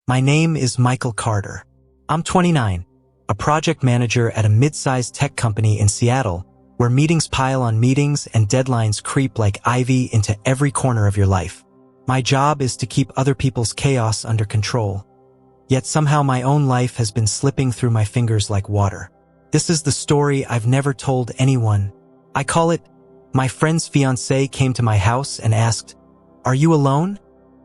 My name is Michael Carter. I'm 29, a project manager at a mid-sized tech company in Seattle, where meetings pile on meetings and deadlines creep like ivy into every corner of your life. My job is to keep other people's chaos under control. Yet somehow my own life has been slipping through my fingers like water. This is the story I've never told anyone. I call it, my friend's fiancée came to my house and asked, "Are you alone?"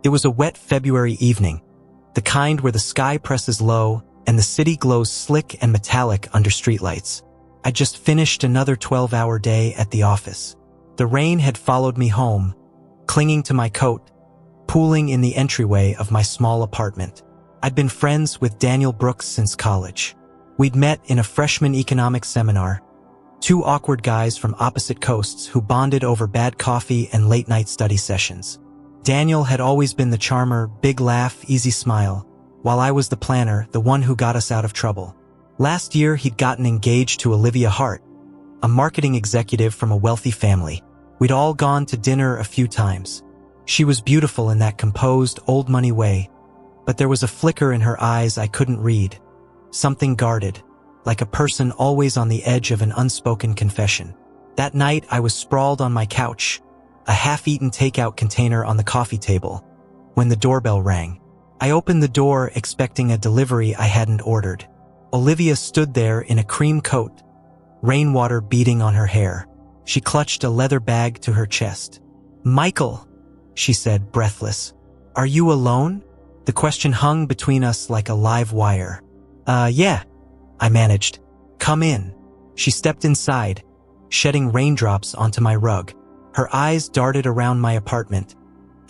It was a wet February evening, the kind where the sky presses low and the city glows slick and metallic under streetlights. I just finished another 12-hour day at the office. The rain had followed me home, clinging to my coat, pooling in the entryway of my small apartment. I'd been friends with Daniel Brooks since college. We'd met in a freshman economics seminar, two awkward guys from opposite coasts who bonded over bad coffee and late-night study sessions. Daniel had always been the charmer, big laugh, easy smile, while I was the planner, the one who got us out of trouble. Last year, he'd gotten engaged to Olivia Hart, a marketing executive from a wealthy family. We'd all gone to dinner a few times. She was beautiful in that composed, old-money way, but there was a flicker in her eyes I couldn't read, something guarded, like a person always on the edge of an unspoken confession. That night, I was sprawled on my couch, a half-eaten takeout container on the coffee table, when the doorbell rang. I opened the door expecting a delivery I hadn't ordered. Olivia stood there in a cream coat, rainwater beading on her hair. She clutched a leather bag to her chest. "Michael," she said, breathless. "Are you alone?" The question hung between us like a live wire. Yeah," I managed. "Come in." She stepped inside, shedding raindrops onto my rug. Her eyes darted around my apartment,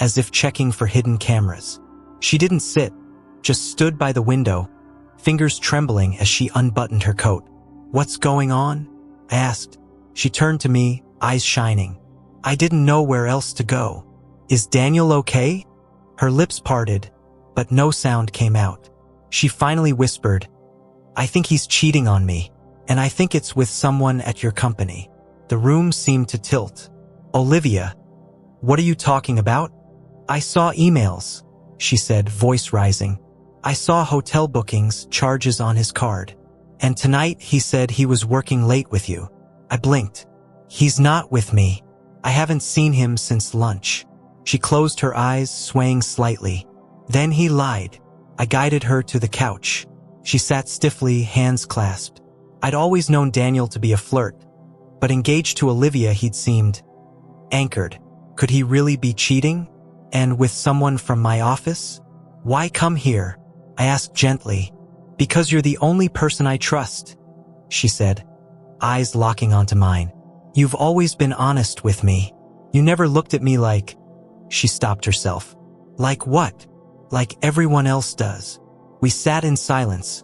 as if checking for hidden cameras. She didn't sit, just stood by the window, fingers trembling as she unbuttoned her coat. "What's going on?" I asked. She turned to me, eyes shining. I didn't know where else to go. "Is Daniel okay?" Her lips parted, but no sound came out. She finally whispered, "I think he's cheating on me, and I think it's with someone at your company." The room seemed to tilt. "Olivia, what are you talking about?" "I saw emails," she said, voice rising. "I saw hotel bookings, charges on his card. And tonight he said he was working late with you." I blinked. "He's not with me. I haven't seen him since lunch." She closed her eyes, swaying slightly. "Then he lied." I guided her to the couch. She sat stiffly, hands clasped. I'd always known Daniel to be a flirt, but engaged to Olivia he'd seemed anchored. Could he really be cheating? And with someone from my office? "Why come here?" I asked gently. "Because you're the only person I trust," she said, eyes locking onto mine. "You've always been honest with me. You never looked at me like..." She stopped herself. "Like what?" "Like everyone else does." We sat in silence,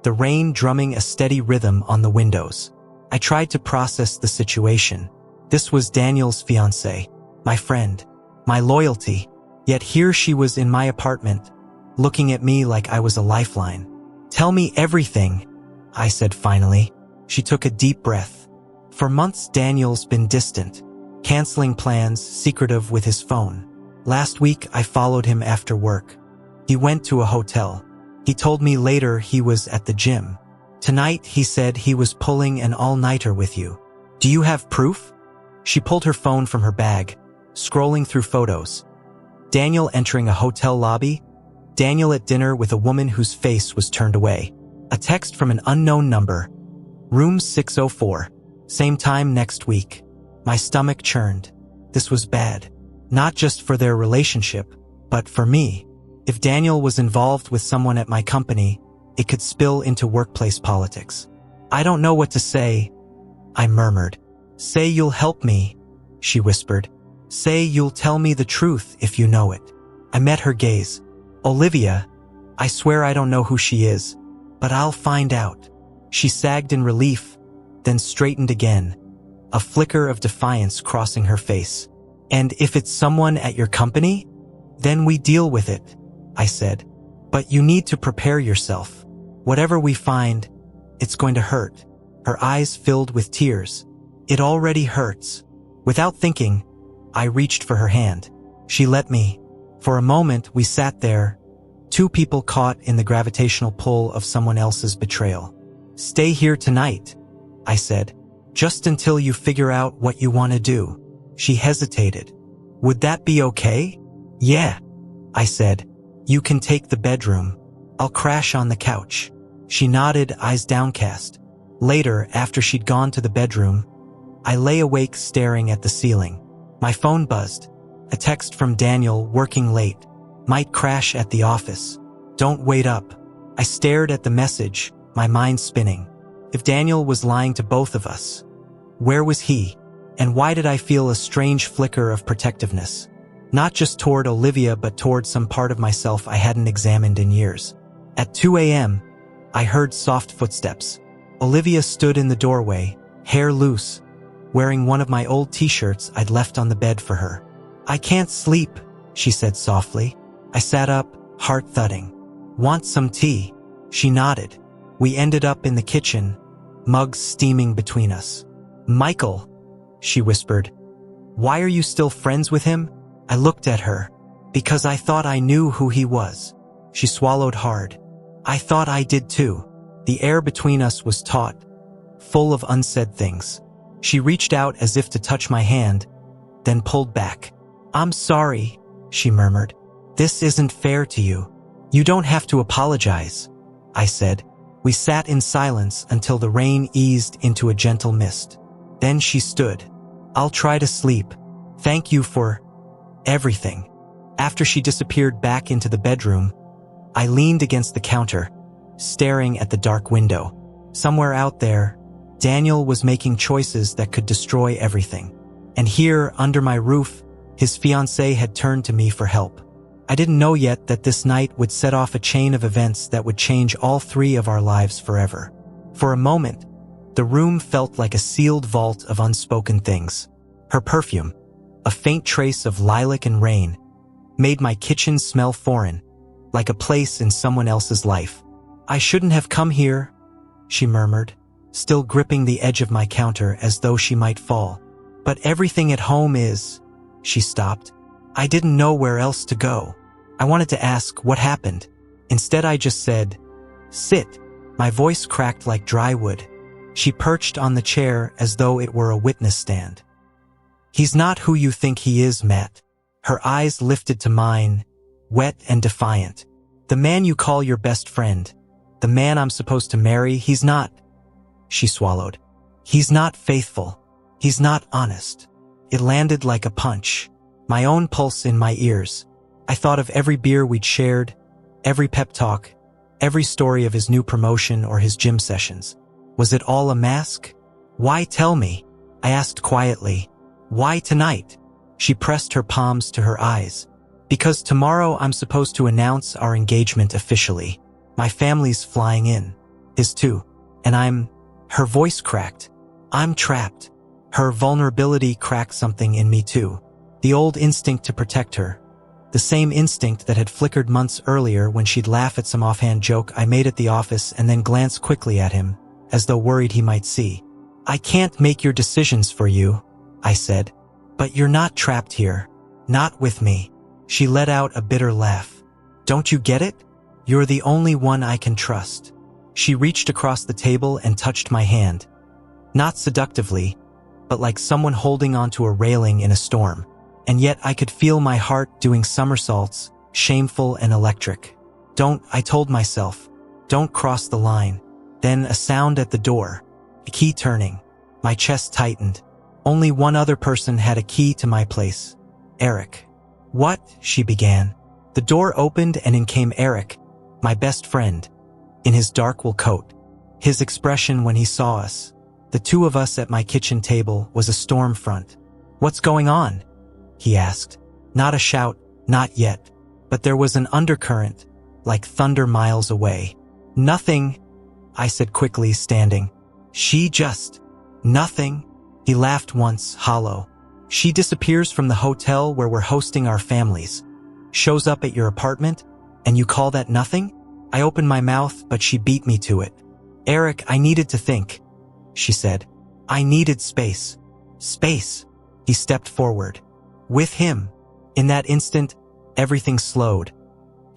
the rain drumming a steady rhythm on the windows. I tried to process the situation. This was Daniel's fiancée, my friend, my loyalty. Yet here she was in my apartment, looking at me like I was a lifeline. "Tell me everything," I said finally. She took a deep breath. For months Daniel's been distant, canceling plans, secretive with his phone. Last week I followed him after work. He went to a hotel. He told me later he was at the gym. Tonight he said he was pulling an all-nighter with you. "Do you have proof?" She pulled her phone from her bag, scrolling through photos. Daniel entering a hotel lobby. Daniel at dinner with a woman whose face was turned away. A text from an unknown number. "Room 604. Same time next week." My stomach churned. This was bad. Not just for their relationship, but for me. If Daniel was involved with someone at my company, it could spill into workplace politics. "I don't know what to say," I murmured. "Say you'll help me," she whispered. "Say you'll tell me the truth if you know it." I met her gaze. "Olivia, I swear I don't know who she is, but I'll find out." She sagged in relief, then straightened again, a flicker of defiance crossing her face. "And if it's someone at your company, then we deal with it," I said. "But you need to prepare yourself. Whatever we find, it's going to hurt." Her eyes filled with tears. "It already hurts." Without thinking, I reached for her hand. She let me. For a moment, we sat there, Two people caught in the gravitational pull of someone else's betrayal. Stay here tonight, I said, just until you figure out what you want to do. She hesitated. Would that be okay? Yeah, I said. You can take the bedroom. I'll crash on the couch. She nodded, eyes downcast. Later, after she'd gone to the bedroom, I lay awake staring at the ceiling. My phone buzzed. A text from Daniel, working late. Might crash at the office. Don't wait up. I stared at the message, my mind spinning. If Daniel was lying to both of us, where was he? And why did I feel a strange flicker of protectiveness? Not just toward Olivia, but toward some part of myself I hadn't examined in years. At 2 a.m., I heard soft footsteps. Olivia stood in the doorway, hair loose, wearing one of my old t-shirts I'd left on the bed for her. I can't sleep, she said softly. I sat up, heart thudding. Want some tea? She nodded. We ended up in the kitchen, mugs steaming between us. Michael, she whispered. Why are you still friends with him? I looked at her. Because I thought I knew who he was. She swallowed hard. I thought I did too. The air between us was taut, full of unsaid things. She reached out as if to touch my hand, then pulled back. I'm sorry, she murmured. This isn't fair to you. You don't have to apologize, I said. We sat in silence until the rain eased into a gentle mist. Then she stood. I'll try to sleep. Thank you for everything. After she disappeared back into the bedroom, I leaned against the counter, staring at the dark window. Somewhere out there, Daniel was making choices that could destroy everything. And here, under my roof, his fiancée had turned to me for help. I didn't know yet that this night would set off a chain of events that would change all three of our lives forever. For a moment, the room felt like a sealed vault of unspoken things. Her perfume, a faint trace of lilac and rain, made my kitchen smell foreign, like a place in someone else's life. I shouldn't have come here, she murmured, still gripping the edge of my counter as though she might fall. But everything at home is... She stopped. I didn't know where else to go. I wanted to ask what happened. Instead, I just said, sit. My voice cracked like dry wood. She perched on the chair as though it were a witness stand. He's not who you think he is, Matt. Her eyes lifted to mine, wet and defiant. The man you call your best friend, the man I'm supposed to marry, he's not. She swallowed. He's not faithful. He's not honest. It landed like a punch. My own pulse in my ears. I thought of every beer we'd shared, every pep talk, every story of his new promotion or his gym sessions. Was it all a mask? Why tell me? I asked quietly. Why tonight? She pressed her palms to her eyes. Because tomorrow I'm supposed to announce our engagement officially. My family's flying in. His too. And Her voice cracked. I'm trapped. Her vulnerability cracked something in me too. The old instinct to protect her. The same instinct that had flickered months earlier when she'd laugh at some offhand joke I made at the office and then glance quickly at him, as though worried he might see. I can't make your decisions for you, I said. But you're not trapped here. Not with me. She let out a bitter laugh. Don't you get it? You're the only one I can trust. She reached across the table and touched my hand. Not seductively, but like someone holding onto a railing in a storm. And yet I could feel my heart doing somersaults, shameful and electric. Don't, I told myself. Don't cross the line. Then a sound at the door. A key turning. My chest tightened. Only one other person had a key to my place. Eric. What? She began. The door opened and in came Eric, my best friend, in his dark wool coat. His expression when he saw us, the two of us at my kitchen table, was a storm front. What's going on? He asked. Not a shout, not yet. But there was an undercurrent, like thunder miles away. Nothing, I said quickly, standing. She just... Nothing. He laughed once, hollow. She disappears from the hotel where we're hosting our families. Shows up at your apartment, and you call that nothing? I opened my mouth, but she beat me to it. Eric, I needed to think, she said. I needed space. Space. He stepped forward. With him. In that instant, everything slowed.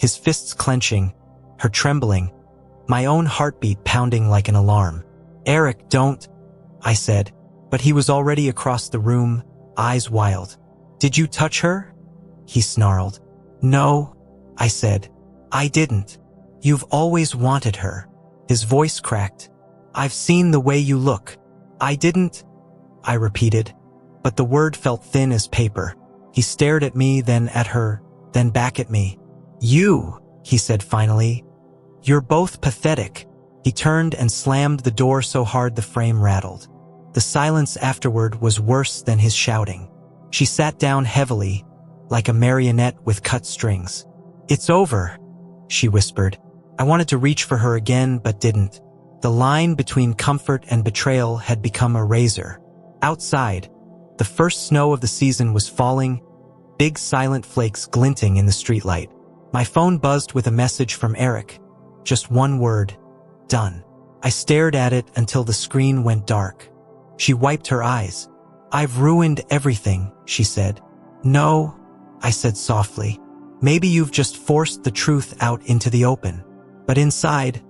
his fists clenching, her trembling, my own heartbeat pounding like an alarm. "Eric, don't," I said, but he was already across the room, eyes wild. "Did you touch her?" he snarled. "No," I said. "I didn't. You've always wanted her." His voice cracked. "I've seen the way you look." "I didn't," I repeated, but the word felt thin as paper. He stared at me, then at her, then back at me. "You," he said finally. "You're both pathetic." He turned and slammed the door so hard the frame rattled. The silence afterward was worse than his shouting. She sat down heavily, like a marionette with cut strings. "It's over," she whispered. I wanted to reach for her again, but didn't. The line between comfort and betrayal had become a razor. Outside, the first snow of the season was falling, big silent flakes glinting in the streetlight. My phone buzzed with a message from Eric. Just one word: done. I stared at it until the screen went dark. She wiped her eyes. "I've ruined everything," she said. "No," I said softly. "Maybe you've just forced the truth out into the open." But inside,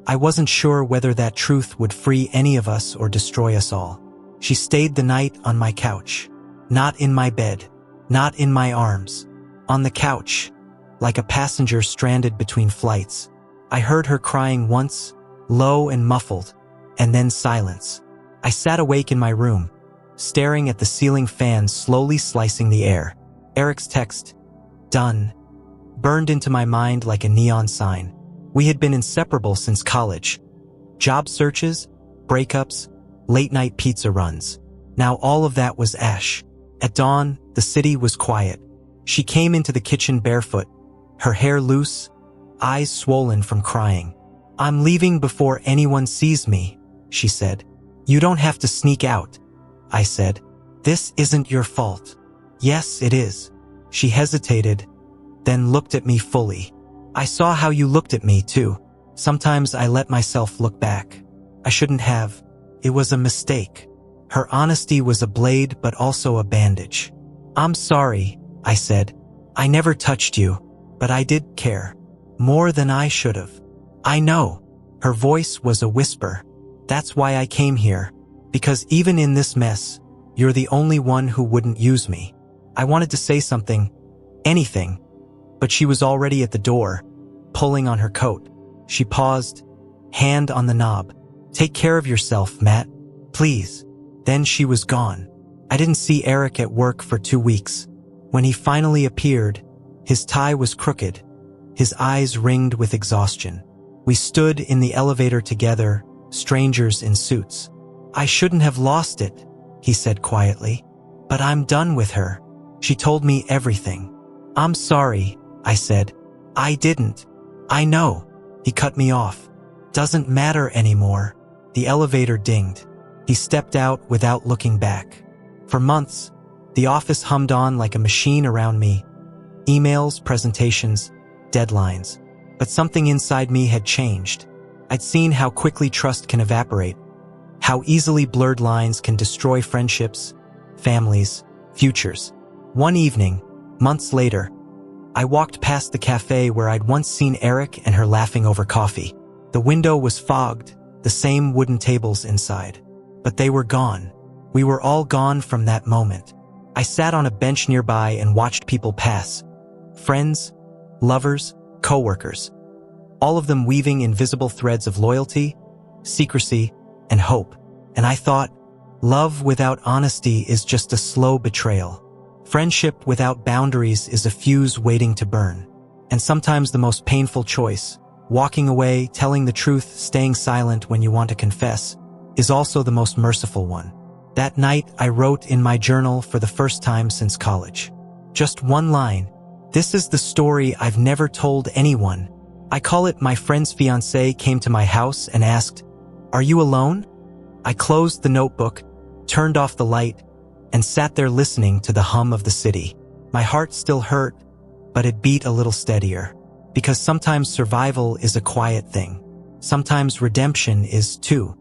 I wasn't sure whether that truth would free any of us or destroy us all. She stayed the night on my couch. Not in my bed. Not in my arms. On the couch, like a passenger stranded between flights. I heard her crying once, low and muffled, and then silence. I sat awake in my room, staring at the ceiling fan slowly slicing the air. Eric's text, "Done," burned into my mind like a neon sign. We had been inseparable since college. Job searches, breakups, late-night pizza runs. Now all of that was ash. At dawn, the city was quiet. She came into the kitchen barefoot, her hair loose, eyes swollen from crying. "I'm leaving before anyone sees me," she said. "You don't have to sneak out," I said. "This isn't your fault." "Yes, it is." She hesitated, then looked at me fully. "I saw how you looked at me, too. Sometimes I let myself look back. I shouldn't have. It was a mistake." Her honesty was a blade, but also a bandage. "I'm sorry," I said. "I never touched you, but I did care. More than I should have." "I know." Her voice was a whisper. "That's why I came here. Because even in this mess, you're the only one who wouldn't use me." I wanted to say something, anything, but she was already at the door, pulling on her coat. She paused, hand on the knob. "Take care of yourself, Matt. Please." Then she was gone. I didn't see Eric at work for 2 weeks. When he finally appeared, his tie was crooked, his eyes ringed with exhaustion. We stood in the elevator together, strangers in suits. "I shouldn't have lost it," he said quietly. "But I'm done with her. She told me everything." "I'm sorry," I said. "I didn't." "I know." He cut me off. "Doesn't matter anymore." The elevator dinged. He stepped out without looking back. For months, the office hummed on like a machine around me. Emails, presentations, deadlines. But something inside me had changed. I'd seen how quickly trust can evaporate, how easily blurred lines can destroy friendships, families, futures. One evening, months later, I walked past the cafe where I'd once seen Eric and her laughing over coffee. The window was fogged, the same wooden tables inside. But they were gone. We were all gone from that moment. I sat on a bench nearby and watched people pass. Friends, lovers, coworkers. All of them weaving invisible threads of loyalty, secrecy, and hope. And I thought, love without honesty is just a slow betrayal. Friendship without boundaries is a fuse waiting to burn. And sometimes the most painful choice, walking away, telling the truth, staying silent when you want to confess, is also the most merciful one. That night, I wrote in my journal for the first time since college. Just one line. "This is the story I've never told anyone." I call it My Friend's Fiancée Came to My House and Asked, "Are you alone?" I closed the notebook, turned off the light, and sat there listening to the hum of the city. My heart still hurt, but it beat a little steadier. Because sometimes survival is a quiet thing. Sometimes redemption is too.